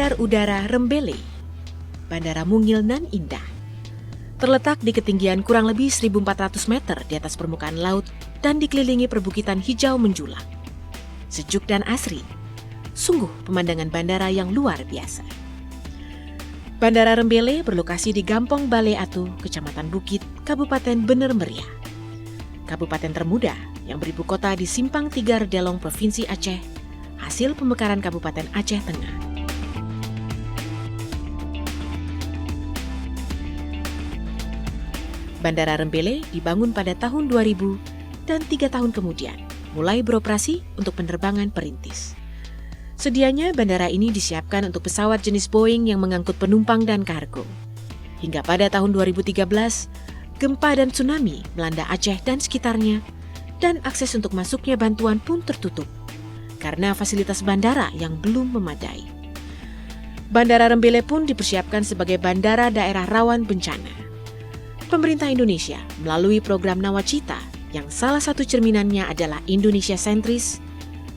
Bandar Udara Rembele, Bandara mungil nan indah. Terletak di ketinggian kurang lebih 1.400 meter di atas permukaan laut dan dikelilingi perbukitan hijau menjulang. Sejuk dan asri, sungguh pemandangan bandara yang luar biasa. Bandara Rembele berlokasi di Gampong Bale Atu, Kecamatan Bukit, Kabupaten Bener Meriah. Kabupaten termuda yang beribu kota di Simpang Tiga Delong, Provinsi Aceh, hasil pemekaran Kabupaten Aceh Tengah. Bandara Rembele dibangun pada tahun 2000 dan 3 tahun kemudian mulai beroperasi untuk penerbangan perintis. Sedianya bandara ini disiapkan untuk pesawat jenis Boeing yang mengangkut penumpang dan kargo. Hingga pada tahun 2013, gempa dan tsunami melanda Aceh dan sekitarnya, dan akses untuk masuknya bantuan pun tertutup karena fasilitas bandara yang belum memadai. Bandara Rembele pun dipersiapkan sebagai bandara daerah rawan bencana. Pemerintah Indonesia melalui program Nawacita yang salah satu cerminannya adalah Indonesia sentris,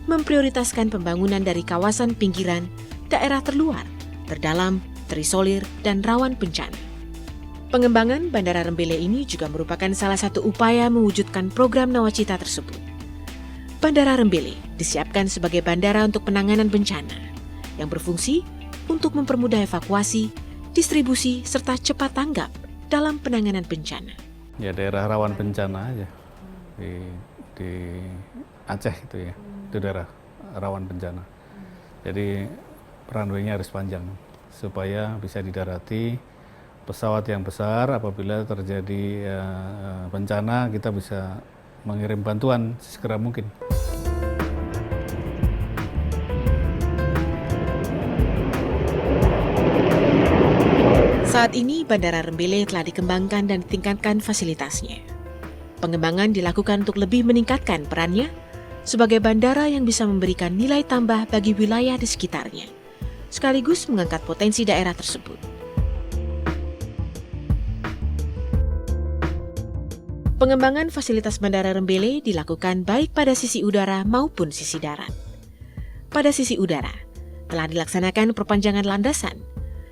memprioritaskan pembangunan dari kawasan pinggiran, daerah terluar, terdalam, terisolir, dan rawan bencana. Pengembangan Bandara Rembele ini juga merupakan salah satu upaya mewujudkan program Nawacita tersebut. Bandara Rembele disiapkan sebagai bandara untuk penanganan bencana yang berfungsi untuk mempermudah evakuasi, distribusi, serta cepat tanggap dalam penanganan bencana. Ya, daerah rawan bencana aja di Aceh itu ya, itu daerah rawan bencana. Jadi runway-nya harus panjang supaya bisa didarati pesawat yang besar. Apabila terjadi bencana, kita bisa mengirim bantuan sesegera mungkin. Saat ini Bandara Rembele telah dikembangkan dan ditingkatkan fasilitasnya. Pengembangan dilakukan untuk lebih meningkatkan perannya sebagai bandara yang bisa memberikan nilai tambah bagi wilayah di sekitarnya, sekaligus mengangkat potensi daerah tersebut. Pengembangan fasilitas Bandara Rembele dilakukan baik pada sisi udara maupun sisi darat. Pada sisi udara, telah dilaksanakan perpanjangan landasan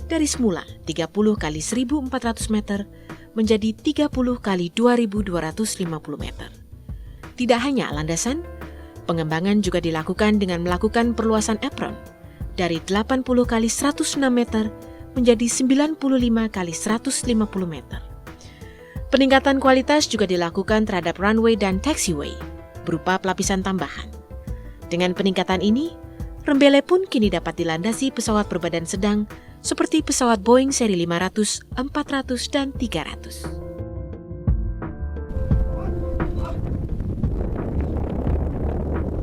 dari semula 30 kali 1.400 meter menjadi 30 kali 2.250 meter. Tidak hanya landasan, pengembangan juga dilakukan dengan melakukan perluasan apron dari 80 kali 106 meter menjadi 95 kali 150 meter. Peningkatan kualitas juga dilakukan terhadap runway dan taxiway berupa pelapisan tambahan. Dengan peningkatan ini, Rembele pun kini dapat dilandasi pesawat berbadan sedang seperti pesawat Boeing seri 500, 400, dan 300.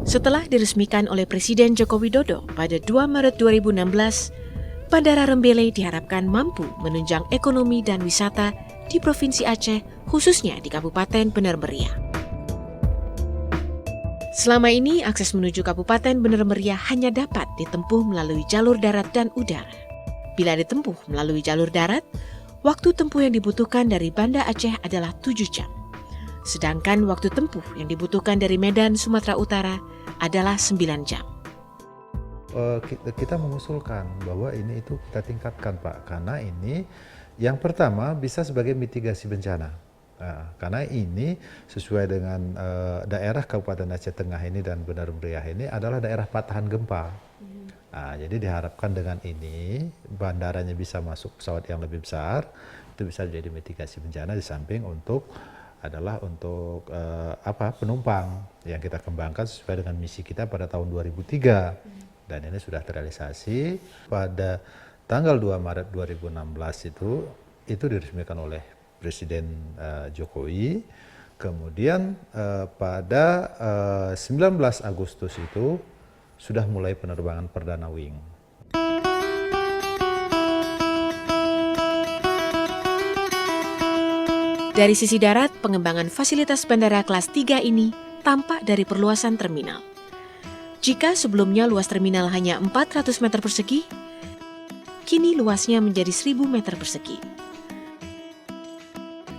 Setelah diresmikan oleh Presiden Joko Widodo pada 2 Maret 2016, Bandara Rembele diharapkan mampu menunjang ekonomi dan wisata di Provinsi Aceh, khususnya di Kabupaten Bener Meriah. Selama ini, akses menuju Kabupaten Bener Meriah hanya dapat ditempuh melalui jalur darat dan udara. Bila ditempuh melalui jalur darat, waktu tempuh yang dibutuhkan dari Banda Aceh adalah 7 jam. Sedangkan waktu tempuh yang dibutuhkan dari Medan, Sumatera Utara adalah 9 jam. Kita mengusulkan bahwa ini itu kita tingkatkan, Pak, karena ini yang pertama bisa sebagai mitigasi bencana. Nah, karena ini sesuai dengan daerah Kabupaten Aceh Tengah ini dan Bener Meriah ini adalah daerah patahan gempa. Nah, jadi diharapkan dengan ini bandaranya bisa masuk pesawat yang lebih besar, itu bisa jadi mitigasi bencana di samping untuk penumpang yang kita kembangkan sesuai dengan misi kita pada tahun 2003 dan ini sudah terrealisasi pada tanggal 2 Maret 2016 itu diresmikan oleh Presiden Jokowi. Kemudian pada 19 Agustus itu sudah mulai penerbangan perdana wing. Dari sisi darat, pengembangan fasilitas bandara kelas 3 ini tampak dari perluasan terminal. Jika sebelumnya luas terminal hanya 400 meter persegi, kini luasnya menjadi 1.000 meter persegi.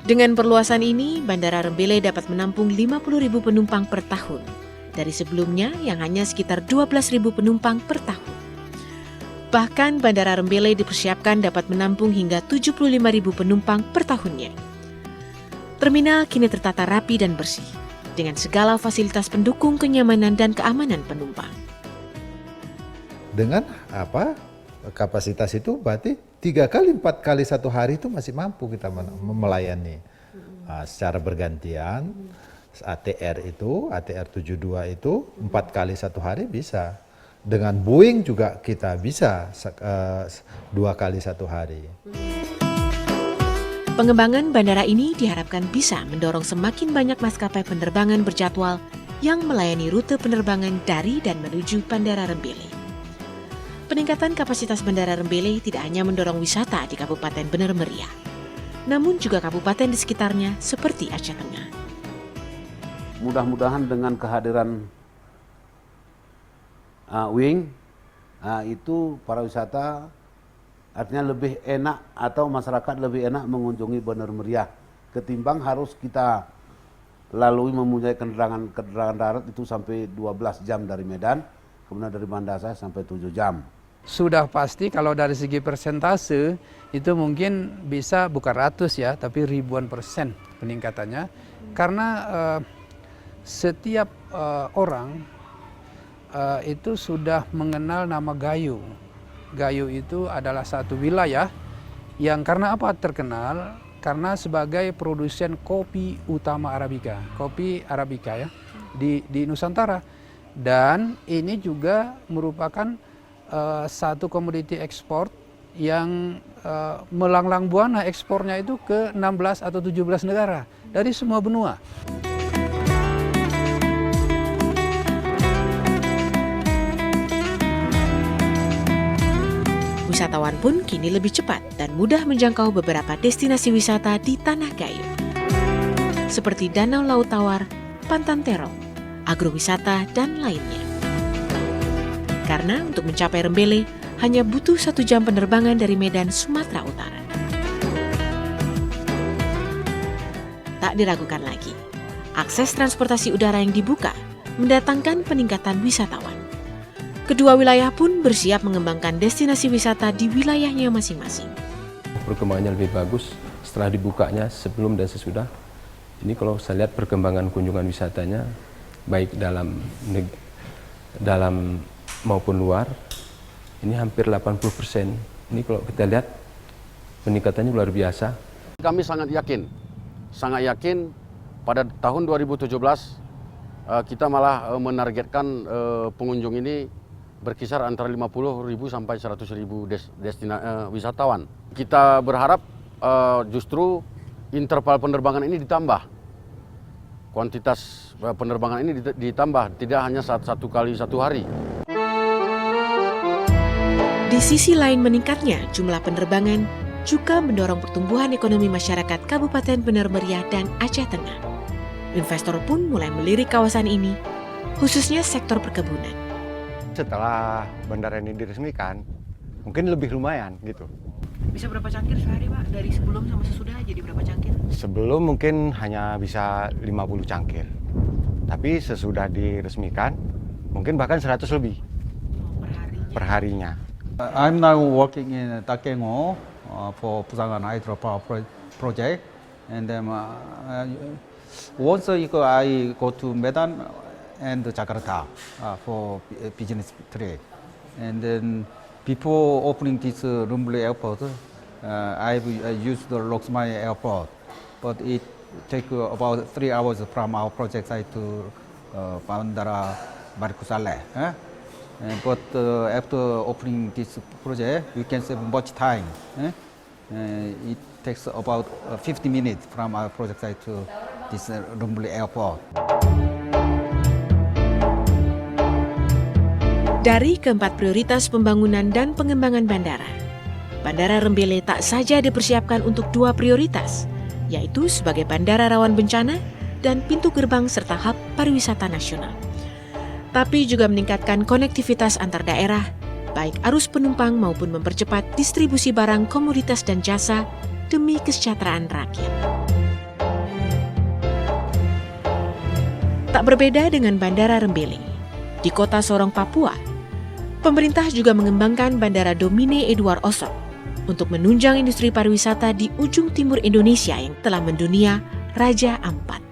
Dengan perluasan ini, Bandara Rembele dapat menampung 50.000 penumpang per tahun, dari sebelumnya yang hanya sekitar 12.000 penumpang per tahun. Bahkan Bandara Rembele dipersiapkan dapat menampung hingga 75.000 penumpang per tahunnya. Terminal kini tertata rapi dan bersih, dengan segala fasilitas pendukung kenyamanan dan keamanan penumpang. Dengan kapasitas itu berarti 3 kali 4 kali satu hari itu masih mampu kita melayani. Secara bergantian, ATR 72 itu 4 kali satu hari bisa. Dengan Boeing juga kita bisa 2 kali satu hari. Pengembangan bandara ini diharapkan bisa mendorong semakin banyak maskapai penerbangan berjadwal yang melayani rute penerbangan dari dan menuju Bandara Rembele. Peningkatan kapasitas Bandara Rembele tidak hanya mendorong wisata di Kabupaten Bener Meriah, namun juga kabupaten di sekitarnya seperti Aceh Tengah. Mudah-mudahan dengan kehadiran Wing, itu para wisata artinya lebih enak atau masyarakat lebih enak mengunjungi Bener Meriah ketimbang harus kita lalui mempunyai kendaraan darat itu sampai 12 jam dari Medan, kemudian dari Banda Aceh sampai 7 jam. Sudah pasti kalau dari segi persentase itu mungkin bisa bukan ratus ya, tapi ribuan persen peningkatannya. Karena setiap orang itu sudah mengenal nama Gayo. Gayo itu adalah satu wilayah yang karena apa terkenal? Karena sebagai produsen kopi utama Arabica, kopi Arabica ya di Nusantara. Dan ini juga merupakan satu komoditi ekspor yang melanglang buana ekspornya itu ke 16 atau 17 negara dari semua benua. Wisatawan pun kini lebih cepat dan mudah menjangkau beberapa destinasi wisata di Tanah Gayo, seperti Danau Laut Tawar, Pantan Terong, agrowisata, dan lainnya. Karena untuk mencapai Rembele hanya butuh 1 jam penerbangan dari Medan, Sumatera Utara. Tak diragukan lagi, akses transportasi udara yang dibuka mendatangkan peningkatan wisatawan. Kedua wilayah pun bersiap mengembangkan destinasi wisata di wilayahnya masing-masing. Perkembangannya lebih bagus setelah dibukanya sebelum dan sesudah. Ini kalau saya lihat perkembangan kunjungan wisatanya baik dalam maupun luar, ini hampir 80%. Ini kalau kita lihat peningkatannya luar biasa. Kami sangat yakin pada tahun 2017 kita malah menargetkan pengunjung ini berkisar antara 50.000 sampai 100.000 wisatawan. Kita berharap justru interval penerbangan ini ditambah. Kuantitas penerbangan ini ditambah, tidak hanya satu kali satu hari. Di sisi lain meningkatnya jumlah penerbangan juga mendorong pertumbuhan ekonomi masyarakat Kabupaten Bener Meriah dan Aceh Tengah. Investor pun mulai melirik kawasan ini, khususnya sektor perkebunan. Setelah bandara ini diresmikan, mungkin lebih lumayan gitu. Bisa berapa cangkir sehari Pak? Dari sebelum sama sesudah jadi berapa cangkir? Sebelum mungkin hanya bisa 50 cangkir. Tapi sesudah diresmikan, mungkin bahkan 100 lebih per harinya. I'm now working in Takengo for Busangan Hydropower project. And then once I go to Medan and Jakarta for business trip. And then before opening this Rembele airport, I've used the Loksmae airport, but it takes about 3 hours from our project site to Bandara Markusale. But after opening this project, we can save much time. It takes about 50 minutes from our project site to this Rembele airport. Dari keempat prioritas pembangunan dan pengembangan bandara, Bandara Rembele tak saja dipersiapkan untuk 2 prioritas, yaitu sebagai bandara rawan bencana dan pintu gerbang serta hub pariwisata nasional, tapi juga meningkatkan konektivitas antar daerah, baik arus penumpang maupun mempercepat distribusi barang, komoditas, dan jasa demi kesejahteraan rakyat. Tak berbeda dengan Bandara Rembele, di kota Sorong, Papua, Pemerintah juga mengembangkan Bandara Domine Edward Osok untuk menunjang industri pariwisata di ujung timur Indonesia yang telah mendunia Raja Ampat.